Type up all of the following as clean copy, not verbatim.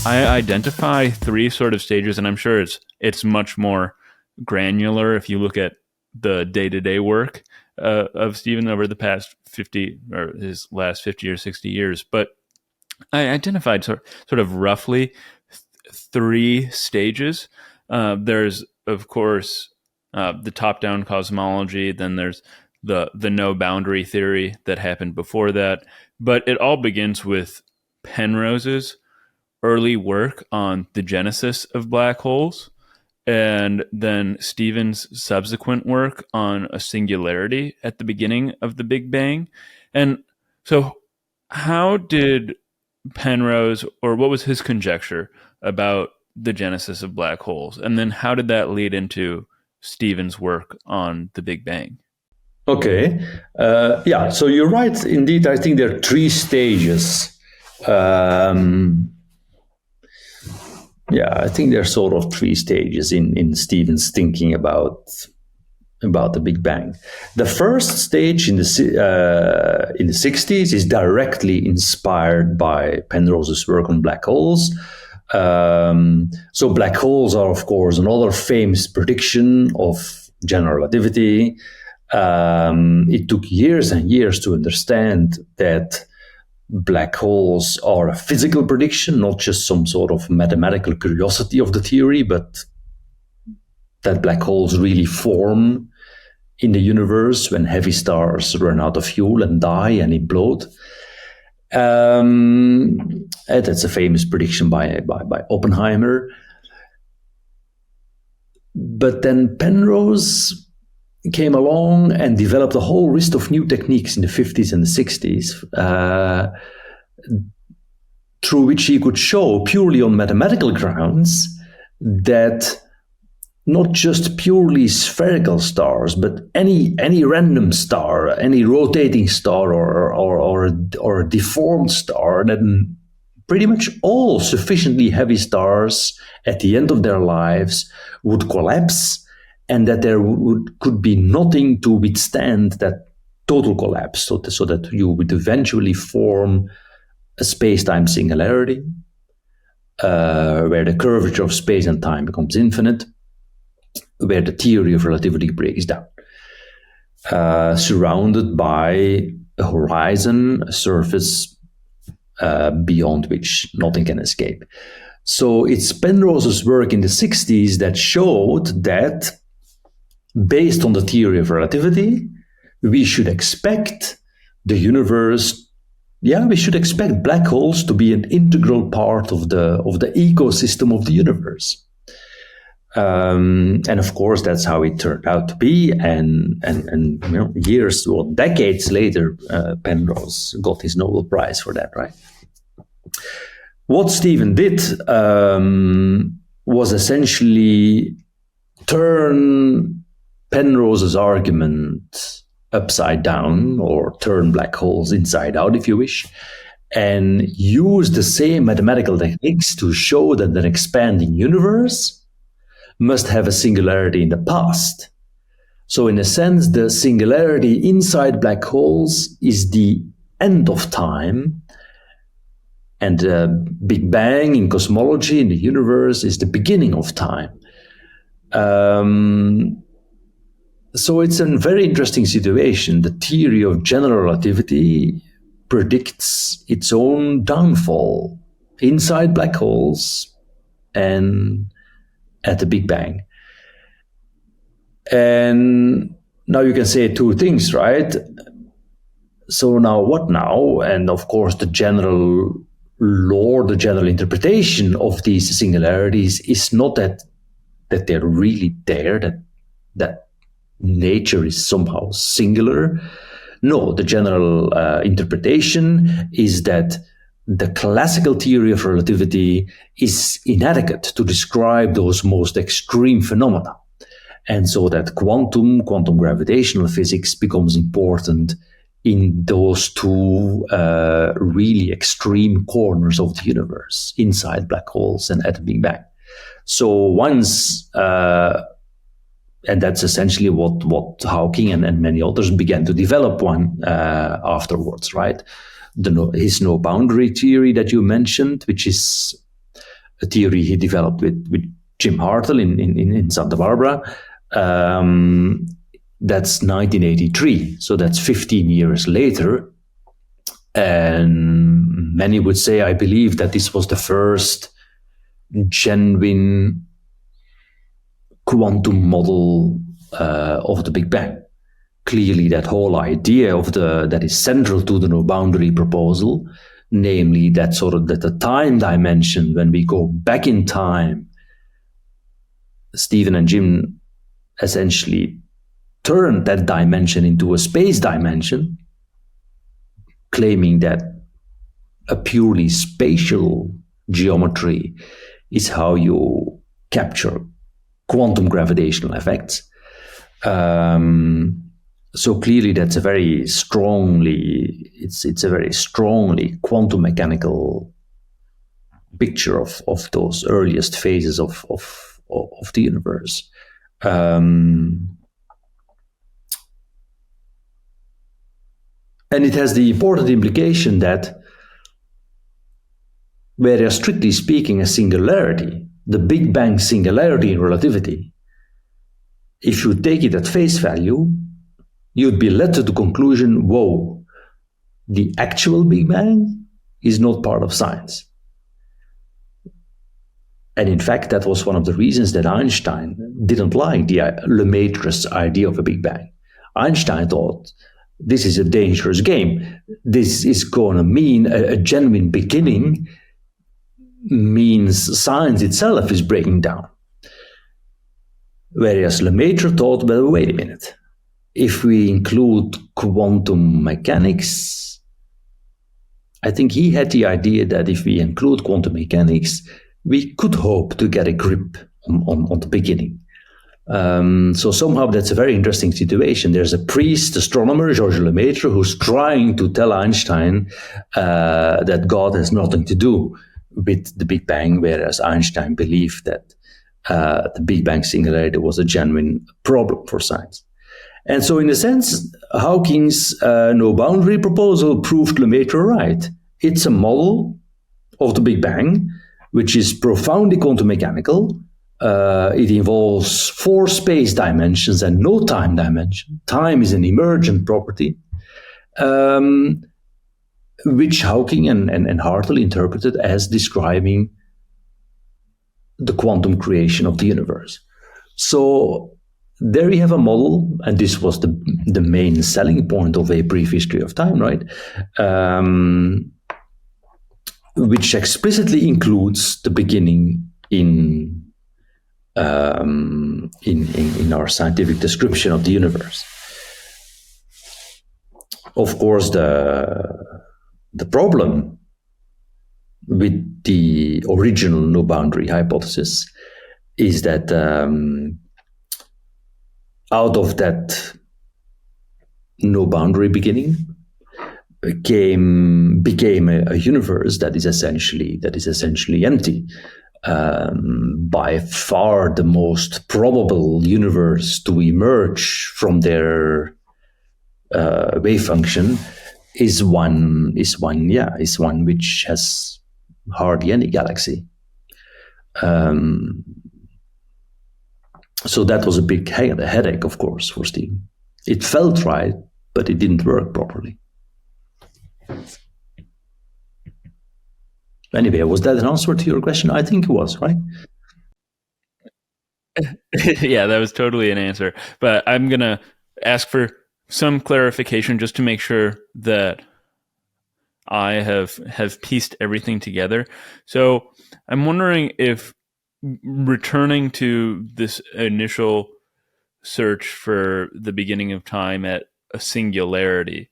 I identify three sort of stages, and I'm sure it's much more granular if you look at the day-to-day work of Stephen over the past 50 or his last 50 or 60 years. But I identified sort of roughly three stages. There's, of course, the top-down cosmology. Then there's the no boundary theory that happened before that. But it all begins with Penrose's early work on the genesis of black holes, and then Stephen's subsequent work on a singularity at the beginning of the Big Bang. And so how did Penrose, or what was his conjecture about the genesis of black holes? And then how did that lead into Stephen's work on the Big Bang? Okay. Yeah, so you're right. Indeed, I think there are three stages. I think there are sort of three stages in Stephen's thinking about the Big Bang. The first stage in the 60s is directly inspired by Penrose's work on black holes. So black holes are, of course, another famous prediction of general relativity. It took years and years to understand that black holes are a physical prediction, not just some sort of mathematical curiosity of the theory, but that black holes really form in the universe when heavy stars run out of fuel and die and implode. That's a famous prediction by Oppenheimer. But then Penrose came along and developed a whole list of new techniques in the 50s and the 60s, through which he could show purely on mathematical grounds that not just purely spherical stars, but any random star, any rotating star or a deformed star, that pretty much all sufficiently heavy stars at the end of their lives would collapse, and that there could be nothing to withstand that total collapse, so that you would eventually form a space-time singularity, where the curvature of space and time becomes infinite, where the theory of relativity breaks down, surrounded by a horizon, a surface beyond which nothing can escape. So it's Penrose's work in the 60s that showed that, based on the theory of relativity, we should expect the universe, we should expect black holes to be an integral part of the ecosystem of the universe. And of course, that's how it turned out to be. And years or decades later, Penrose got his Nobel Prize for that, right? What Stephen did was essentially turn Penrose's argument upside down, or turn black holes inside out, if you wish, and use the same mathematical techniques to show that an expanding universe must have a singularity in the past. So in a sense, the singularity inside black holes is the end of time, and the Big Bang in cosmology, in the universe, is the beginning of time. So it's a very interesting situation. The theory of general relativity predicts its own downfall inside black holes and at the Big Bang. And now you can say two things, right? So now what now? And of course, the general law, the general interpretation of these singularities is not that they're really there, that nature is somehow singular. No, the general interpretation is that the classical theory of relativity is inadequate to describe those most extreme phenomena. And so that quantum gravitational physics becomes important in those two really extreme corners of the universe, inside black holes and at the Big Bang. So once, and that's essentially what Hawking and many others began to develop afterwards, right? His no boundary theory that you mentioned, which is a theory he developed with Jim Hartle in Santa Barbara. That's 1983, so that's 15 years later. And many would say, I believe, that this was the first genuine quantum model of the Big Bang. Clearly, that whole idea that is central to the no boundary proposal, namely that the time dimension, when we go back in time, Stephen and Jim essentially turned that dimension into a space dimension, claiming that a purely spatial geometry is how you capture quantum gravitational effects. So clearly, that's a very strongly quantum mechanical picture of those earliest phases of the universe. And it has the important implication that, whereas strictly speaking, a singularity, the Big Bang singularity in relativity, if you take it at face value, you'd be led to the conclusion, whoa, the actual Big Bang is not part of science. And in fact, that was one of the reasons that Einstein didn't like the Lemaitre's idea of a Big Bang. Einstein thought, this is a dangerous game. This is going to mean a genuine beginning means science itself is breaking down. Whereas Lemaitre thought, well, wait a minute. If we include quantum mechanics, I think he had the idea that if we include quantum mechanics, we could hope to get a grip on the beginning. So somehow that's a very interesting situation. There's a priest astronomer, Georges Lemaitre, who's trying to tell Einstein that God has nothing to do with the Big Bang, whereas Einstein believed that the Big Bang singularity was a genuine problem for science. And so in a sense, Hawking's no boundary proposal proved Lemaitre right. It's a model of the Big Bang, which is profoundly quantum mechanical. It involves 4 space dimensions and no time dimension. Time is an emergent property, which Hawking and Hartle interpreted as describing the quantum creation of the universe. So there you have a model, and this was the main selling point of A Brief History of Time, right? Which explicitly includes the beginning in our scientific description of the universe. Of course, the problem with the original no boundary hypothesis is that out of that no boundary beginning became a universe that is essentially empty. By far the most probable universe to emerge from their wave function is one which has hardly any galaxy. So that was a big headache, of course, for Stephen. It felt right, but it didn't work properly. Anyway, was that an answer to your question? I think it was, right? Yeah, that was totally an answer. But I'm going to ask for some clarification just to make sure that I have pieced everything together. So I'm wondering if returning to this initial search for the beginning of time at a singularity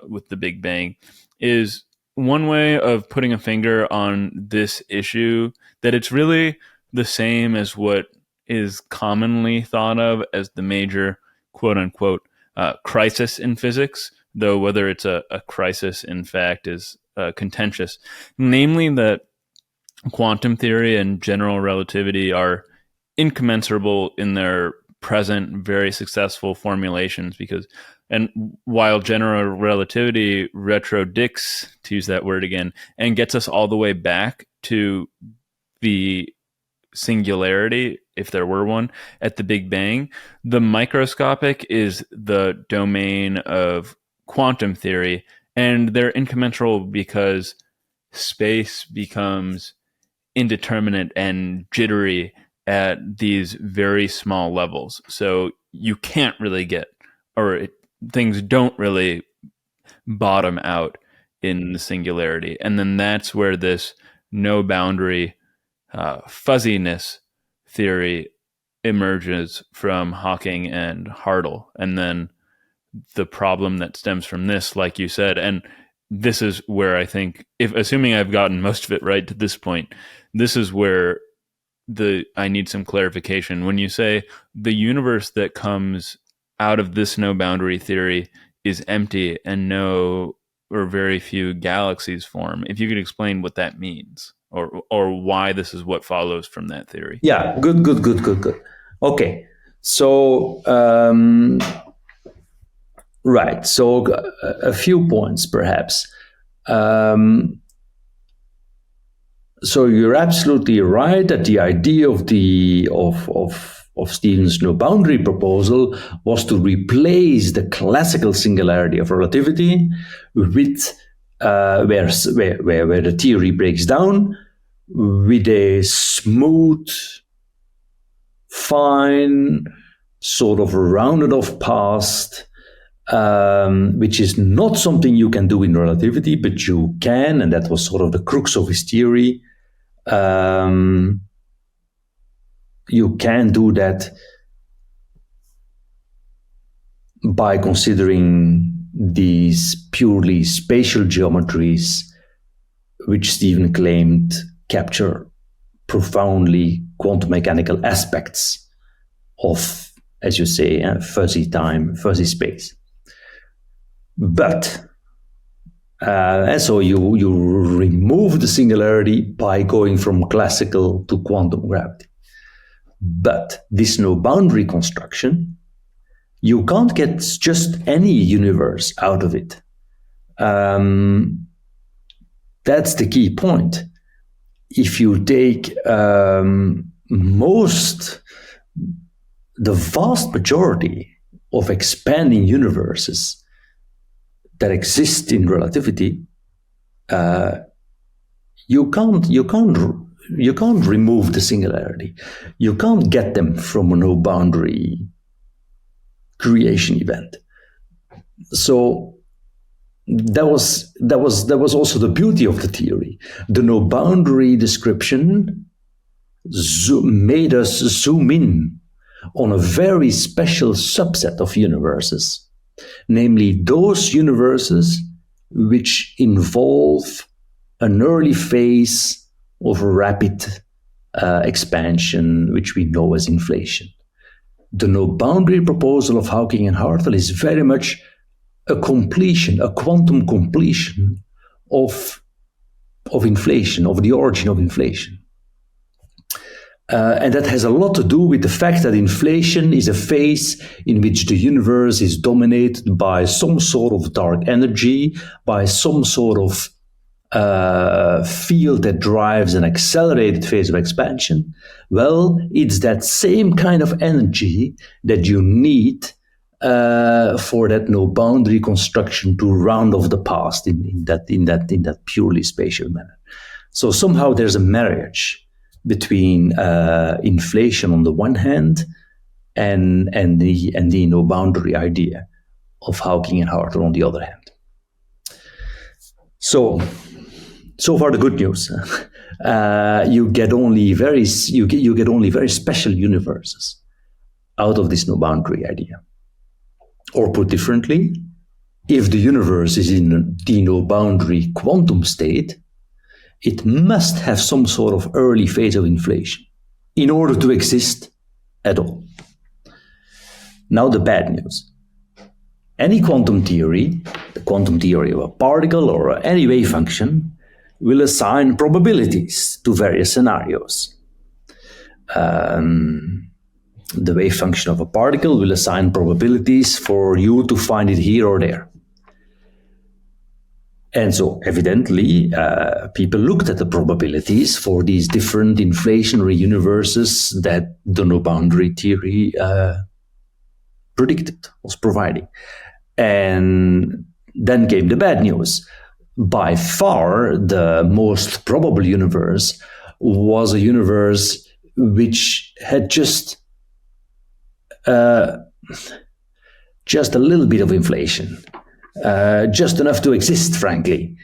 with the Big Bang is one way of putting a finger on this issue, that it's really the same as what is commonly thought of as the major quote unquote crisis in physics, though whether it's a crisis in fact is contentious, namely that quantum theory and general relativity are incommensurable in their present very successful formulations, and while general relativity retrodicts, to use that word again, and gets us all the way back to the singularity, if there were one, at the Big Bang. The microscopic is the domain of quantum theory, and they're incommensurable because space becomes indeterminate and jittery at these very small levels. So you can't really get, things don't really bottom out in the singularity. And then that's where this no boundary fuzziness theory emerges from Hawking and Hartle. And then the problem that stems from this, like you said, and this is where I think, assuming I've gotten most of it right to this point, this is where I need some clarification. When you say the universe that comes out of this no boundary theory is empty and no or very few galaxies form, if you could explain what that means, or why this is what follows from that theory. Yeah, good. Okay, so right. So a few points, perhaps. So you're absolutely right that the idea of Stephen's no boundary proposal was to replace the classical singularity of relativity with where the theory breaks down with a smooth, fine, sort of rounded off past, which is not something you can do in relativity, but you can, and that was sort of the crux of his theory. You can do that by considering these purely spatial geometries, which Stephen claimed capture profoundly quantum mechanical aspects of, as you say, fuzzy time, fuzzy space. But and so you remove the singularity by going from classical to quantum gravity. But this no boundary construction, you can't get just any universe out of it. That's the key point. If you take the vast majority of expanding universes that exist in relativity, you can't remove the singularity. You can't get them from a no boundary creation event. So that was also the beauty of the theory. The no boundary description made us zoom in on a very special subset of universes, namely those universes which involve an early phase of rapid expansion, which we know as inflation. The no boundary proposal of Hawking and Hartle is very much a completion, a quantum completion of inflation, of the origin of inflation. And that has a lot to do with the fact that inflation is a phase in which the universe is dominated by some sort of dark energy, by some sort of field that drives an accelerated phase of expansion. Well, it's that same kind of energy that you need for that no boundary construction to round off the past in that purely spatial manner. So somehow there's a marriage between inflation on the one hand and the no boundary idea of Hawking and Hartle on the other hand. So far the good news. You get only very special universes out of this no boundary idea. Or put differently, if the universe is in the no boundary quantum state, it must have some sort of early phase of inflation in order to exist at all. Now the bad news. Any quantum theory, the quantum theory of a particle or any wave function, will assign probabilities to various scenarios. The wave function of a particle will assign probabilities for you to find it here or there. And so evidently, people looked at the probabilities for these different inflationary universes that the no boundary theory predicted, was providing. And then came the bad news. By far, the most probable universe was a universe which had just a little bit of inflation, just enough to exist, frankly.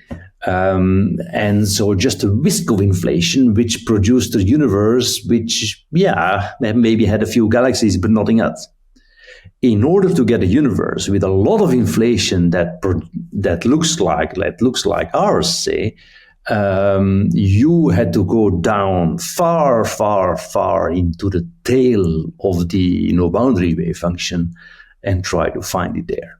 And so just a whisk of inflation, which produced a universe which, maybe had a few galaxies, but nothing else. In order to get a universe with a lot of inflation that looks like ours, say, you had to go down far, far, far into the tail of the no boundary wave function and try to find it there.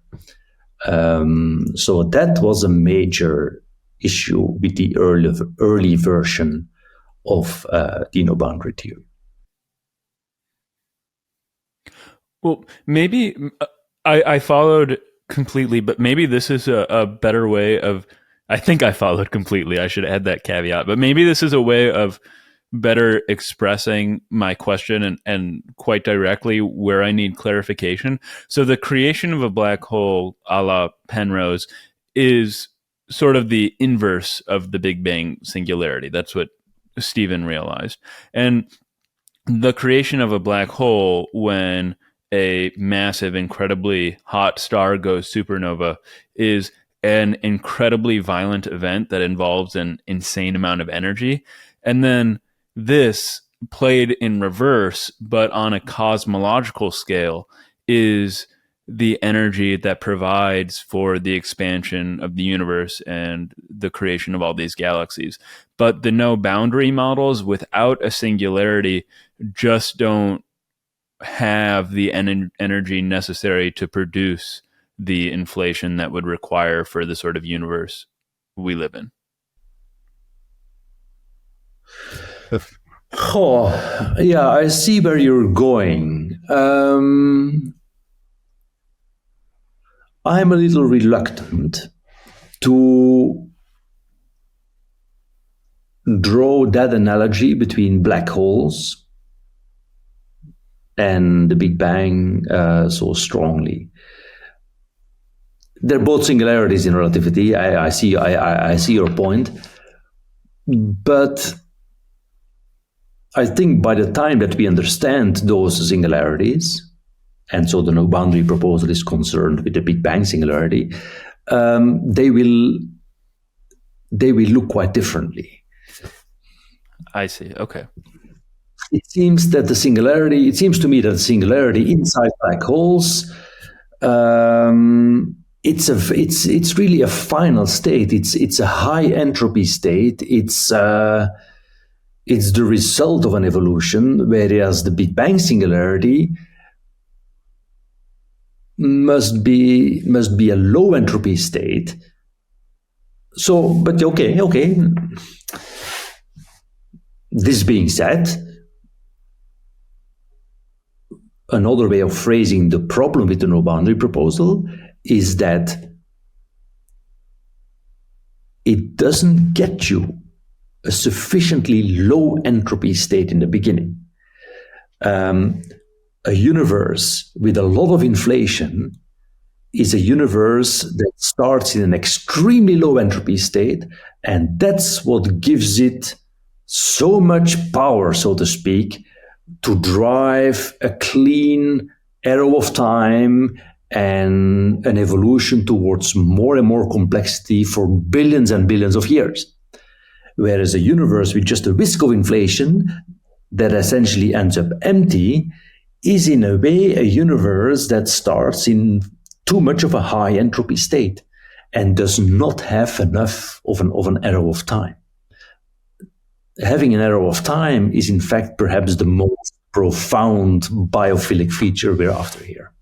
So that was a major issue with the early version of the no boundary theory. Well, maybe I followed completely, but maybe this is a better way of, I think I followed completely. I should add that caveat, but maybe this is a way of better expressing my question and quite directly where I need clarification. So the creation of a black hole a la Penrose is sort of the inverse of the Big Bang singularity. That's what Stephen realized. And the creation of a black hole when a massive, incredibly hot star goes supernova is an incredibly violent event that involves an insane amount of energy. And then this, played in reverse, but on a cosmological scale, is the energy that provides for the expansion of the universe and the creation of all these galaxies. But the no boundary models without a singularity just don't have the energy necessary to produce the inflation that would require for the sort of universe we live in. Oh, yeah, I see where you're going. I'm a little reluctant to draw that analogy between black holes and the Big Bang so strongly. They're both singularities in relativity. I see your point, but I think by the time that we understand those singularities, and so the no boundary proposal is concerned with the Big Bang singularity, they will look quite differently. I see. Okay. It seems to me that the singularity inside black holes, it's really a final state. It's a high entropy state. It's the result of an evolution, whereas the Big Bang singularity must be a low entropy state. So, but okay. This being said, another way of phrasing the problem with the no boundary proposal is that it doesn't get you a sufficiently low entropy state in the beginning. A universe with a lot of inflation is a universe that starts in an extremely low entropy state, and that's what gives it so much power, so to speak, to drive a clean arrow of time and an evolution towards more and more complexity for billions and billions of years. Whereas a universe with just a whisk of inflation that essentially ends up empty is in a way a universe that starts in too much of a high entropy state and does not have enough of an arrow of time. Having an arrow of time is in fact perhaps the most profound biophilic feature we're after here.